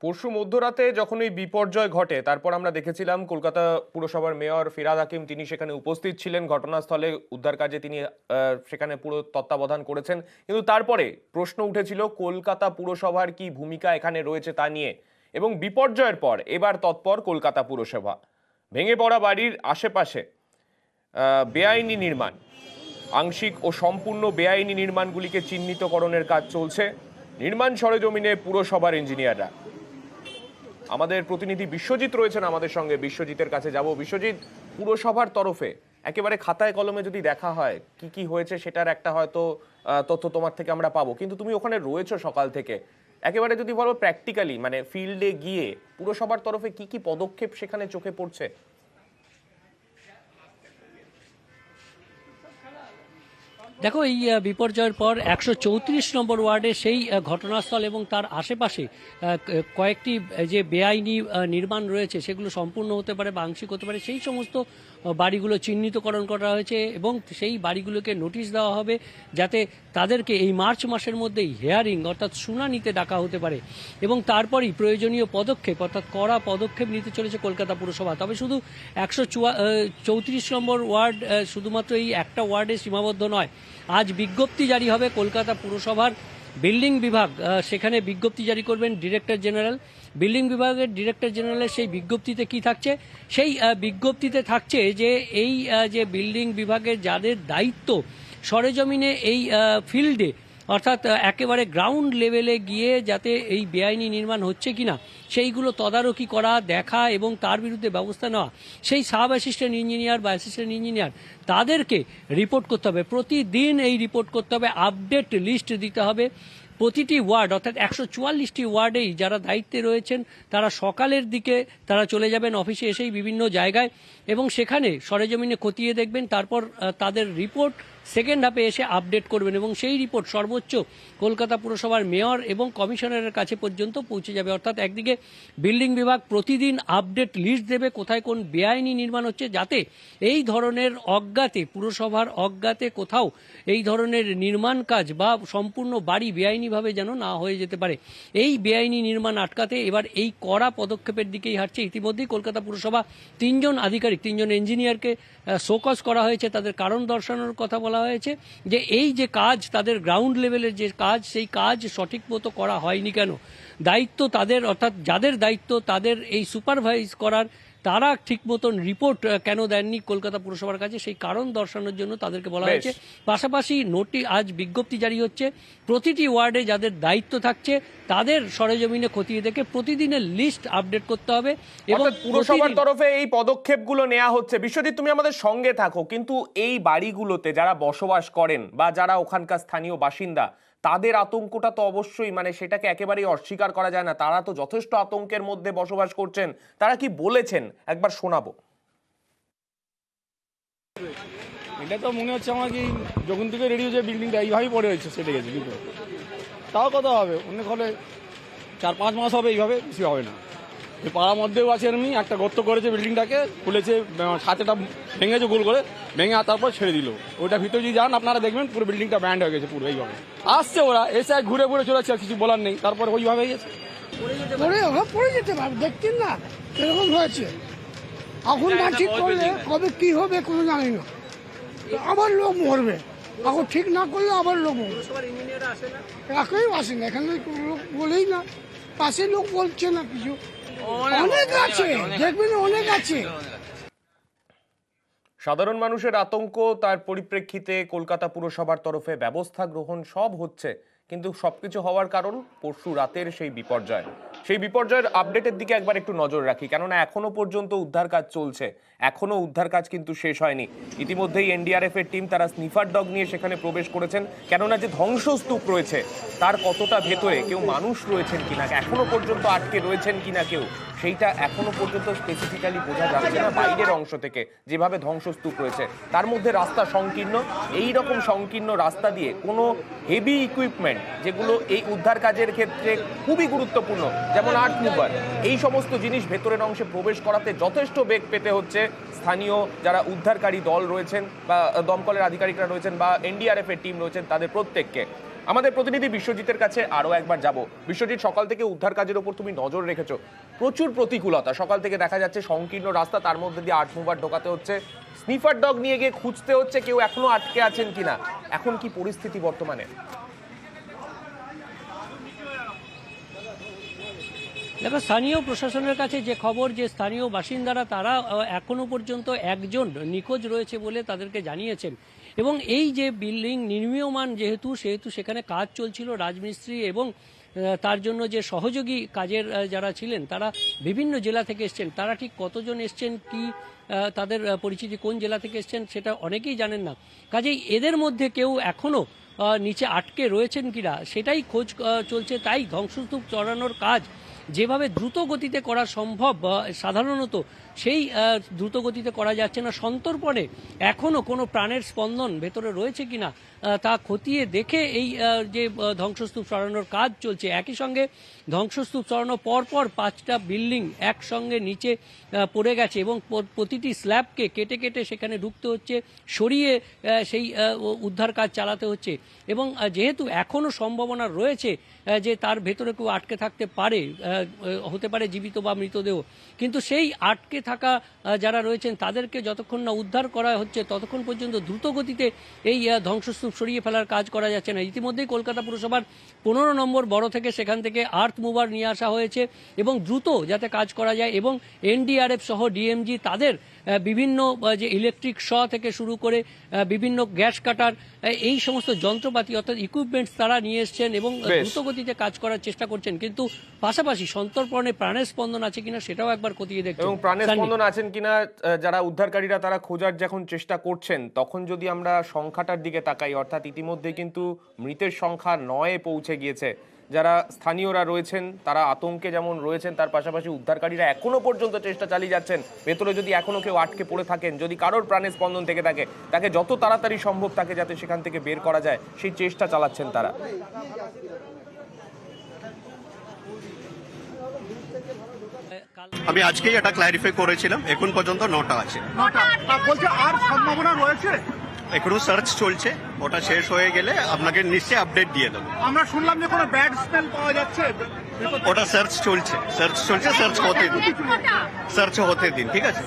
পরশু মধ্যরাতে যখন এই বিপর্যয় ঘটে তারপর আমরা দেখেছিলাম কলকাতা পুরসভার মেয়র ফিরহাদ হাকিম তিনি সেখানে উপস্থিত ছিলেন ঘটনাস্থলে উদ্ধার কাজে তিনি সেখানে পুরো তত্ত্বাবধান করেছেন। কিন্তু তারপরে প্রশ্ন উঠেছিল কলকাতা পুরসভার কি ভূমিকা এখানে রয়েছে তা নিয়ে, এবং বিপর্যয়ের পর এবার তৎপর কলকাতা পুরসভা। ভেঙে পড়া বাড়ির আশেপাশে বেআইনি নির্মাণ, আংশিক ও সম্পূর্ণ বেআইনি নির্মাণগুলিকে চিহ্নিতকরণের কাজ চলছে নির্মাণ সরেজমিনে পুরসভার ইঞ্জিনিয়াররা। আমাদের প্রতিনিধি বিশ্বজিৎ রয়েছেন আমাদের সঙ্গে, বিশ্বজিতের কাছে যাব। বিশ্বজিৎ, পুরসভার তরফে একেবারে খাতায় কলমে যদি দেখা হয় কি কি হয়েছে সেটার একটা হয়তো তথ্য তোমার থেকে আমরা পাবো, কিন্তু তুমি ওখানে রয়েছো সকাল থেকে, একেবারে যদি বলো প্র্যাকটিক্যালি মানে ফিল্ডে গিয়ে পুরসভার তরফে কি কি পদক্ষেপ সেখানে চোখে পড়ছে? দেখো, এই বিপর্যয়ের পর 134 নম্বর ওয়ার্ডে সেই ঘটনাস্থল এবং তার আশেপাশে কয়েকটি যে বেআইনি নির্মাণ রয়েছে সেগুলো সম্পূর্ণ হতে পারে বা আংশিক হতে পারে, সেই সমস্ত বাড়িগুলো চিহ্নিতকরণ করা হয়েছে এবং সেই বাড়িগুলোকে নোটিশ দেওয়া হবে যাতে তাদেরকে এই মার্চ মাসের মধ্যেই হিয়ারিং অর্থাৎ শুনানিতে ডাকা হতে পারে এবং তারপরই প্রয়োজনীয় পদক্ষেপ অর্থাৎ কড়া পদক্ষেপ নিতে চলেছে কলকাতা পুরসভা। তবে শুধু 134 নম্বর ওয়ার্ড শুধুমাত্র এই একটা ওয়ার্ডে সীমাবদ্ধ নয়। আজ বিজ্ঞপ্তি জারি হবে কলকাতা পুরসভার বিল্ডিং বিভাগ, সেখানে বিজ্ঞপ্তি জারি করবেন ডিরেক্টর জেনারেল। বিল্ডিং বিভাগের ডিরেক্টর জেনারেলের সেই বিজ্ঞপ্তিতে কি থাকছে? সেই বিজ্ঞপ্তিতে থাকছে যে এই যে বিল্ডিং বিভাগের যাদের দায়িত্ব সরেজমিনে এই ফিল্ডে অর্থাৎ একেবারে গ্রাউন্ড লেভেলে গিয়ে যাতে এই বেআইনি নির্মাণ হচ্ছে কিনা সেইগুলো তদারকি করা, দেখা এবং তার বিরুদ্ধে ব্যবস্থা নেওয়া, সেই সাব অ্যাসিস্ট্যান্ট ইঞ্জিনিয়ার বা অ্যাসিস্ট্যান্ট ইঞ্জিনিয়ার তাদেরকে রিপোর্ট করতে হবে, প্রতিদিন এই রিপোর্ট করতে হবে, আপডেট লিস্ট দিতে হবে। প্রতিটি ওয়ার্ড অর্থাৎ 144টি ওয়ার্ডেই যারা দায়িত্বে রয়েছেন তারা সকালের দিকে তারা চলে যাবেন অফিসে এসেই বিভিন্ন জায়গায় এবং সেখানে সরেজমিনে খতিয়ে দেখবেন, তারপর তাদের রিপোর্ট সেকেন্ড হাফে এসে আপডেট করবেন এবং সেই রিপোর্ট সর্বোচ্চ কলকাতা পুরসভার মেয়র এবং কমিশনারের কাছে পর্যন্ত পৌঁছে যাবে। অর্থাৎ একদিকে বিল্ডিং বিভাগ প্রতিদিন আপডেট লিস্ট দেবে কোথায় কোন বেআইনি নির্মাণ হচ্ছে, যাতে এই ধরনের অজ্ঞাতে পুরসভার অজ্ঞাতে কোথাও এই ধরনের নির্মাণ কাজ বা সম্পূর্ণ বাড়ি বেআইনিভাবে যেন না হয়ে যেতে পারে। এই বেআইনি নির্মাণ আটকাতে এবার এই কড়া পদক্ষেপের দিকেই হাঁটছে। ইতিমধ্যেই কলকাতা পুরসভা 3 জন আধিকারিক 3 জন ইঞ্জিনিয়ারকে শোকজ করা হয়েছে, তাদের কারণ দর্শানোর কথা বলা হয়েছে যে এই যে কাজ তাদের গ্রাউন্ড লেভেলের যে কাজ সেই কাজ সঠিক মতো করা হয়নি কেন, দায়িত্ব তাদের অর্থাৎ যাদের দায়িত্ব তাদের এই সুপারভাইজ করার তারা ঠিক মতন রিপোর্ট কেন দেননি কলকাতা পুরসভার কাছে সেই কারণ দর্শানোর জন্য তাদেরকে বলা হয়েছে। পাশাপাশি আজ বিজ্ঞপ্তি জারি হচ্ছে, প্রতিটি ওয়ার্ডে যাদের দায়িত্ব থাকছে তাদের সরেজমিনে খতিয়ে দেখে প্রতিদিনের লিস্ট আপডেট করতে হবে এবং পুরসভার তরফে এই পদক্ষেপগুলো নেওয়া হচ্ছে। বিশ্বজিৎ, তুমি আমাদের সঙ্গে থাকো, কিন্তু এই বাড়িগুলোতে যারা বসবাস করেন বা যারা ওখানকার স্থানীয় বাসিন্দা তাদের আতঙ্কটা তো অবশ্যই মানে সেটাকে একেবারেই অস্বীকার করা যায় না, তারা তো যথেষ্ট আতঙ্কের মধ্যে বসবাস করছেন। তারা কি বলেছেন একবার শোনাবো। এটা তো মনে হচ্ছে আমার কি যখন থেকে রেডি হয়েছে বিল্ডিংটা এইভাবেই পড়ে হয়েছে, সেটে গেছে। কিন্তু তাও কত হবে, অনেক হলে 4-5 মাস হবে, এইভাবে বেশি হবে না। এই পাড়ার মধ্যেও আছে এমনি একটা গর্ত করেছে, বিল্ডিংটাকে খুলেছে, ছাতেটা ভেঙেছে গোল করে, ভেঙে তারপর ছেড়ে দিল। ওইটা ভিতরে যদি যান আপনারা দেখবেন পুরো বিল্ডিংটা ব্যান্ড হয়ে গেছে পুরো এইভাবে। আসছে ওরা এসে ঘুরে ঘুরে চলেছে, আর কিছু বলার নেই, তারপরে ওইভাবে গেছে। পড়ে যেতে পারবে, দেখছেন না এরকম হয়েছে। এখন না ঠিক করলে কবে কি হবে কোনো জানি না, আবার লোক মরবে। এখন ঠিক না করলে আবার লোক মরবে। একেই আসে না, এখানে লোক বলেই না, পাশে লোক বলছে না কিছু। অনেক আছে, দেখবেন অনেক আছে। সাধারণ মানুষের আতঙ্ক, তার পরিপ্রেক্ষিতে কলকাতা পুরসভার তরফে ব্যবস্থা গ্রহণ সব হচ্ছে, কিন্তু সবকিছু হওয়ার কারণ পরশু রাতের সেই বিপর্যয়। সেই বিপর্যয়ের আপডেটের দিকে একবার একটু নজর রাখি, কেননা এখনো পর্যন্ত উদ্ধার কাজ চলছে, এখনো উদ্ধার কাজ কিন্তু শেষ হয়নি। ইতিমধ্যেই এনডিআরএফ এর টিম তারা স্নিফার ডগ নিয়ে সেখানে প্রবেশ করেছেন, কেননা যে ধ্বংসস্তূপ রয়েছে তার কতটা ভেতরে কেউ মানুষ রয়েছেন কিনা, এখনো পর্যন্ত আটকে রয়েছেন কিনা কেউ, সেইটা এখনো পর্যন্ত স্পেসিফিক্যালি বোঝা যাচ্ছে না। বাইরের অংশ থেকে যেভাবে ধ্বংসস্তূপ রয়েছে তার মধ্যে রাস্তা সংকীর্ণ, এই রকম সংকীর্ণ রাস্তা দিয়ে কোনো হেভি ইকুইপমেন্ট যেগুলো এই উদ্ধার কাজের ক্ষেত্রে খুবই গুরুত্বপূর্ণ, যেমন আর্থ মুভার, এই সমস্ত জিনিস ভেতরের অংশে প্রবেশ করাতে যথেষ্ট বেগ পেতে হচ্ছে স্থানীয় যারা উদ্ধারকারী দল রয়েছেন বা দমকলের আধিকারিকরা রয়েছেন বা এনডিআরএফ এর টিম রয়েছেন তাদের প্রত্যেককে। আমাদের প্রতিনিধি বিশ্বজিতের কাছে আরো একবার যাব। বিশ্বজিৎ, সকাল থেকে উদ্ধার কাজের উপর তুমি নজর রেখেছো, প্রচুর প্রতিকূলতা সকাল থেকে দেখা যাচ্ছে, সংকীর্ণ রাস্তা, তার মধ্যে দিয়ে আর্ট মুভার ঢোকাতে হচ্ছে, স্নিফার ডগ নিয়ে গিয়ে খুঁজতে হচ্ছে কেউ এখনো আটকে আছেন কিনা। এখন কি পরিস্থিতি বর্তমানে? দেখো, স্থানীয় প্রশাসনের কাছে যে খবর, যে স্থানীয় বাসিন্দারা তারা এখনো পর্যন্ত একজন নিখোঁজ রয়েছে বলে তাদেরকে জানিয়েছেন। এবং এই যে বিল্ডিং নির্মীয়মান যেহেতু সেখানে কাজ চলছিল, রাজমিস্ত্রি এবং তার জন্য যে সহযোগী কাজের যারা ছিলেন তারা বিভিন্ন জেলা থেকে এসছেন। তারা ঠিক কতজন এসছেন, কি তাদের পরিচিতি, কোন জেলা থেকে এসছেন সেটা অনেকেই জানেন না। কাজেই এদের মধ্যে কেউ এখনো নিচে আটকে রয়েছেন কিনা সেটাই খোঁজ চলছে। তাই ধ্বংসস্তূপ চড়ানোর কাজ যেভাবে দ্রুত গতিতে করা সম্ভব সাধারণত সেই দ্রুত গতিতে করা যাচ্ছে না। সন্তর্পণে এখনও কোনো প্রাণের স্পন্দন ভেতরে রয়েছে কিনা তা খতিয়ে দেখে এই যে ধ্বংসস্তূপ সরানোর কাজ চলছে। একই সঙ্গে ধ্বংসস্তূপ সরানোর পরপর 5টা বিল্ডিং একসঙ্গে নিচে পড়ে গেছে এবং প্রতিটি স্ল্যাবকে কেটে কেটে সেখানে ঢুকতে হচ্ছে, সরিয়ে সেই উদ্ধার কাজ চালাতে হচ্ছে। এবং যেহেতু এখনও সম্ভাবনা রয়েছে যে তার ভেতরে কেউ আটকে থাকতে পারে, হতে পারে জীবিত বা মৃতদেহ, কিন্তু সেই আটকে থাকা যারা রয়েছেন তাদেরকে যতক্ষণ না উদ্ধার করা হচ্ছে ততক্ষণ পর্যন্ত দ্রুত গতিতে এই ধ্বংসস্তূপ সরিয়ে ফেলার কাজ করা যাচ্ছে না। ইতিমধ্যেই কলকাতা পুরসভার 15 নম্বর বড় থেকে সেখান থেকে আর্থ মুভার নিয়ে আসা হয়েছে এবং দ্রুত যাতে কাজ করা যায়, এবং এনডিআরএফ সহ ডিএমজি তাদের বিভিন্ন যে ইলেকট্রিক শ থেকে শুরু করে বিভিন্ন গ্যাস কাটার এই সমস্ত যন্ত্রপাতি অর্থাৎ ইকুইপমেন্টস তারা নিয়ে এসছেন এবং দ্রুত গতিতে কাজ করার চেষ্টা করছেন। কিন্তু পাশাপাশি সন্তর্পণে প্রাণের স্পন্দন আছে কিনা সেটাও একবার খতিয়ে দেখছেন। এবং প্রাণের স্পন্দন আছেন কিনা যারা উদ্ধারকারীরা তারা খোঁজার যখন চেষ্টা করছেন, তখন যদি আমরা সংখ্যাটার দিকে তাকাই, অর্থাৎ ইতিমধ্যে কিন্তু মৃতের সংখ্যা 9-এ পৌঁছে গিয়েছে। যারা স্থানীয়রা রয়েছেন তারা আতঙ্কে যেমন রয়েছেন, তার পাশাপাশি উদ্ধারকারীরা এখনো পর্যন্ত চেষ্টা চালিয়ে যাচ্ছেন। ভেতরে যদি এখনো কেউ আটকে পড়ে থাকেন, যদি কারোর প্রাণের স্পন্দন থেকে থাকে, তাকে যত তাড়াতাড়ি সম্ভব তাকে যাতে সেখান থেকে বের করা যায় সেই চেষ্টা চালাচ্ছেন তারা। আমি আজকেই এটা ক্লারিফাই করেছিলাম, এখন পর্যন্ত 9টা আছে। বলছে আর সম্ভাবনা রয়েছে? এখনো সার্চ চলছে, ওটা শেষ হয়ে গেলে আপনাকে নিশ্চয়ই আপডেট দিয়ে দেবো। আমরা শুনলাম যে কোনো ব্যাড স্মেল পাওয়া যাচ্ছে। ওটা সার্চ চলছে, সার্চ হতে দিন, ঠিক আছে?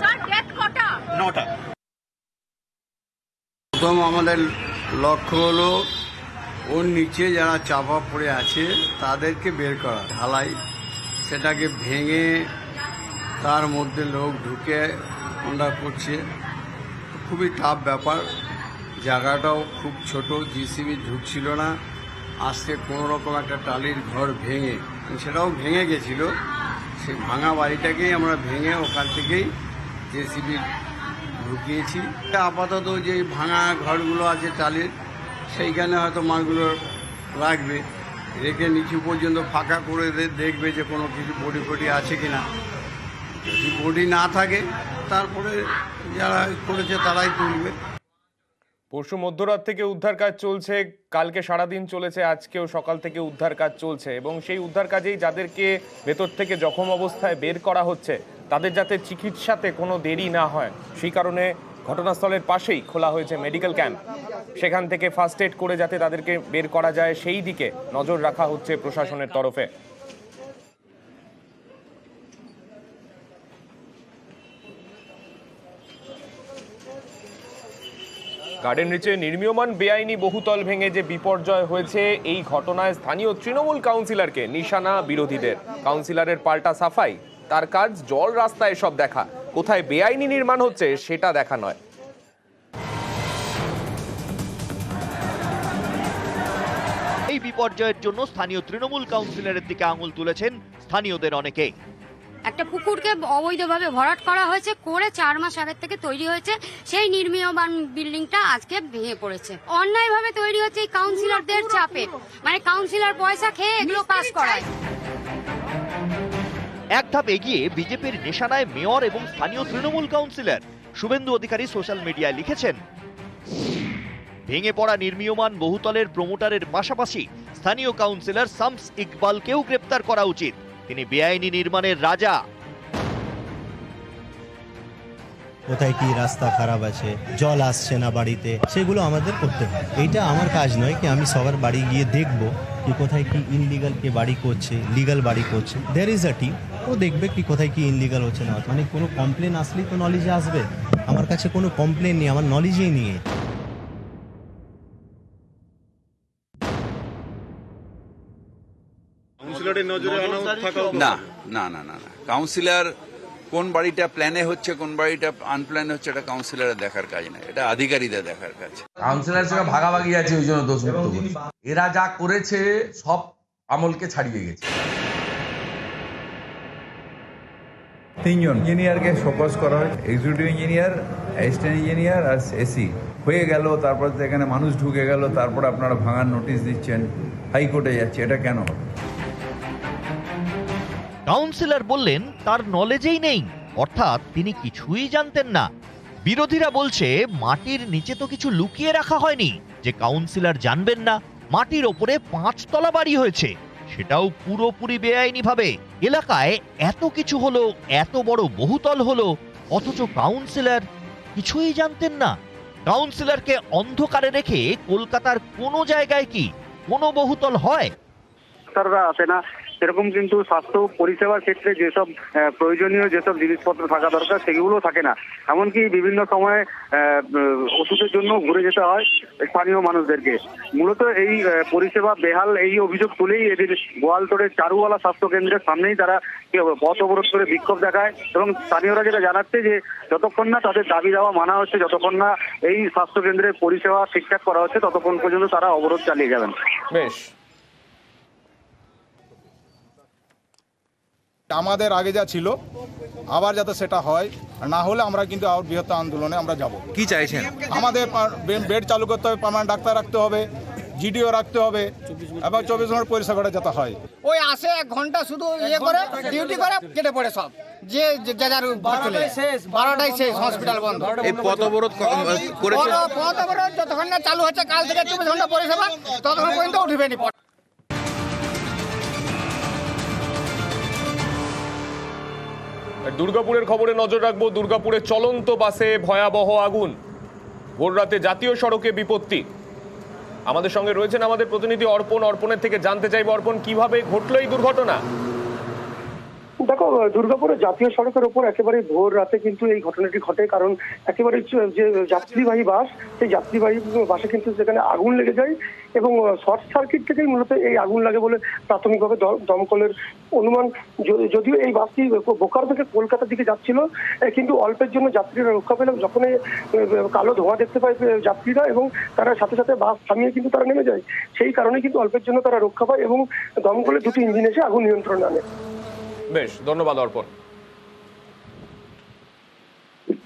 9টা। প্রথম আমাদের লক্ষ্য হলো ওর নিচে যারা চাপা পড়ে আছে তাদেরকে বের করা, ঢালাই সেটাকে ভেঙে তার মধ্যে লোক ঢুকে ওরা করছে। খুবই টাফ ব্যাপার, জায়গাটাও খুব ছোট, জিসিবি ঢুকছিল না। আজকে কোনো রকম একটা টালির ঘর ভেঙে, সেটাও ভেঙে গেছিল, সেই ভাঙা বাড়িটাকেই আমরা ভেঙে ওখান থেকেই জেসিবি ঢুকিয়েছি। আপাতত যে ভাঙা ঘরগুলো আছে টালির, সেইখানে হয়তো মালগুলো রাখবে, রেখে নিচু পর্যন্ত ফাঁকা করে দেখবে যে কোনো কিছু বডি ফডি আছে কিনা। যদি বডি না থাকে তারপরে যারা করেছে তারাই তুলবে। পরশু মধ্যরাত থেকে উদ্ধার কাজ চলছে, কালকে সারাদিন চলেছে, আজকেও সকাল থেকে উদ্ধার কাজ চলছে এবং সেই উদ্ধার কাজেই যাদেরকে ভেতর থেকে জখম অবস্থায় বের করা হচ্ছে তাদের যাতে চিকিৎসাতে কোনো দেরি না হয় সেই কারণে ঘটনাস্থলের পাশেই খোলা হয়েছে মেডিকেল ক্যাম্প। সেখান থেকে ফার্স্ট এড করে যাতে তাদেরকে বের করা যায় সেই দিকে নজর রাখা হচ্ছে প্রশাসনের তরফে। গার্ডেন রিচে নির্মীয়মান বেআইনি বহুতল ভেঙে যে বিপর্যয় হয়েছে, এই ঘটনায় স্থানীয় তৃণমূল কাউন্সিলরকে নিশানা বিরোধীদের। কাউন্সিলরের পাল্টা সাফাই, তার কাজ জল রাস্তায় সব দেখা, কোথায় বেআইনি নির্মাণ হচ্ছে সেটা দেখা নয়। এই বিপর্যয়ের জন্য স্থানীয় তৃণমূল কাউন্সিলরের দিকে আঙুল তুলেছেন স্থানীয়দের অনেকেই। একটা পুকুরকে অবৈধভাবে ভরাট করা হয়েছে, করে 4 মাস আগের থেকে তৈরি হয়েছে, সেই নির্মীয়মান বিল্ডিংটা আজকে ভেঙে পড়েছে। অন্যায়ভাবে তৈরি হচ্ছে এই কাউন্সিলরদের চাপে, মানে কাউন্সিলর পয়সা খেয়ে এগুলো কাজ করায়। এক ধাপ এগিয়ে বিজেপির নিশানায় মেয়র এবং স্থানীয় তৃণমূল কাউন্সিলর। শুভেন্দু অধিকারী সোশ্যাল মিডিয়ায় লিখেছেন, ভেঙে পড়া নির্মীয়মান বহুতলের প্রমোটারের পাশাপাশি স্থানীয় কাউন্সিলর শামস ইকবালকেও গ্রেপ্তার করা উচিত, তিনি বেআইনি নির্মাণের রাজা। কোথায় কি রাস্তা খারাপ আছে, জল আসছে না বাড়িতে, সেগুলো আমাদের করতে হয়। এইটা আমার কাজ নয় কি আমি সবার বাড়ি গিয়ে দেখব কি কোথায় কি ইনলিগাল কে বাড়ি করছে, লিগাল বাড়ি করছে। দেয়ার ইজ আ টিম, ও দেখবে কি কোথায় কি ইনলিগাল হচ্ছে না। মানে কোনো কমপ্লেন আসলেই তো নলেজে আসবে। আমার কাছে কোনো কমপ্লেন নেই, আমার নলেজেই নিয়ে। না না না না না, কাউন্সিলর কোন বাড়িটা প্ল্যানে হচ্ছে কোন বাড়িটা আনপ্ল্যানে হচ্ছে এটা কাউন্সিলরের দেখার কাজ না, এটা আধিকারিকদের দেখার কাজ। কাউন্সিলরের সঙ্গে ভাগাভাগি আছে, ওই জন্য দোষ মুক্ত বলি। এরা যা করেছে সব আমলকে ছাড়িয়ে গেছে। 3 জন ইঞ্জিনিয়ারকে ফোকাস করা হয়, এক্সিকিউটিভ ইঞ্জিনিয়ার, অ্যাসিস্ট্যান্ট ইঞ্জিনিয়ার আর এসি হয়ে গেল। তারপর এখানে মানুষ ঢুকে গেল, তারপর আপনারা ভাঙার নোটিশ দিচ্ছেন, হাইকোর্টে যাচ্ছে, এটা কেন? কাউন্সিলর বললেন তার নলেজেই নেই, অর্থাৎ তিনি কিছুই জানতেন না। বিরোধীরা বলছে মাটির নিচে তো কিছু লুকিয়ে রাখা হয়নি যে কাউন্সিলর জানবেন না মাটির ওপরে 5 তলা বাড়ি হয়েছে, সেটাও পুরোপুরি বেআইনি ভাবে। এলাকায় এত কিছু হলো, এত বড় বহুতল হলো, অথচ কাউন্সিলর কিছুই জানতেন না। কাউন্সিলরকে অন্ধকারে রেখে কলকাতার কোনো জায়গায় কি কোনো বহুতল হয়? ডাক্তাররা আসে না, সেরকম কিন্তু স্বাস্থ্য পরিষেবার ক্ষেত্রে যেসব প্রয়োজনীয় যেসব জিনিসপত্র থাকা দরকার সেগুলো থাকে না। এমনকি বিভিন্ন সময়ে ওষুধের জন্য ঘুরে যেতে হয় স্থানীয় মানুষদেরকে। মূলত এই পরিষেবা বেহাল, এই অভিযোগ তুলেই এদের গোয়ালতোড়ের চারুওয়ালা স্বাস্থ্য কেন্দ্রের সামনেই তারা পথ অবরোধ করে বিক্ষোভ দেখায় এবং স্থানীয়রা যেটা জানাচ্ছে যে যতক্ষণ না তাদের দাবি দেওয়া মানা হচ্ছে, যতক্ষণ না এই স্বাস্থ্য কেন্দ্রের পরিষেবা ঠিকঠাক করা হচ্ছে, ততক্ষণ পর্যন্ত তারা অবরোধ চালিয়ে যাবেন। বেশ, আমাদের আগে যা ছিল আবার যাতে সেটা হয়, না হলে আমরা কিন্তু আবার বৃহত্তর আন্দোলনে আমরা যাব। কি চাইছেন? আমাদের বেড চালু করতে হবে, পার্মানেন্ট ডাক্তার রাখতে হবে, জিডিও রাখতে হবে এবং 24 ঘন্টা পরিষেবাটা যাতে হয়। ওই আসে 1 ঘন্টা শুধু ইয়ে করে ডিউটি করে কেটে পড়ে সব, যে যার 12টায় শেষ, হসপিটাল বন্ধ। এই পথ অবরোধ করেছে, পথ অবরোধ যতক্ষণ না চালু হচ্ছে, কাল থেকে 24 ঘন্টা পরিষেবা, ততক্ষণ পর্যন্ত উঠবেনি। দুর্গাপুরের খবরে নজর রাখবো। দুর্গাপুরে চলন্ত বাসে ভয়াবহ আগুন, ভোররাতে জাতীয় সড়কে বিপত্তি। আমাদের সঙ্গে রয়েছেন আমাদের প্রতিনিধি অর্পণ। অর্পণের থেকে জানতে চাইবো, অর্পণ, কিভাবে ঘটলো এই দুর্ঘটনা? দেখো, দুর্গাপুরের জাতীয় সড়কের উপর একেবারে ভোর রাতে কিন্তু এই ঘটনাটি ঘটে। কারণ একেবারে যে যাত্রীবাহী বাস, সেই যাত্রীবাহী বাসে কিন্তু সেখানে আগুন লেগে যায় এবং শর্ট সার্কিট থেকেই মূলত এই আগুন লাগে বলে প্রাথমিকভাবে দমকলের অনুমান। যদিও এই বাসটি বোকারো থেকে কলকাতার দিকে যাচ্ছিল, কিন্তু অল্পের জন্য যাত্রীরা রক্ষা পেল। যখন কালো ধোঁয়া দেখতে পায় যাত্রীরা এবং তারা সাথে সাথে বাস থামিয়ে কিন্তু তারা নেমে যায়। সেই কারণে কিন্তু অল্পের জন্য তারা রক্ষা পায় এবং দমকলের 2টি ইঞ্জিন এসে আগুন নিয়ন্ত্রণে আনে। বেশ, ধন্যবাদ অর্পণ।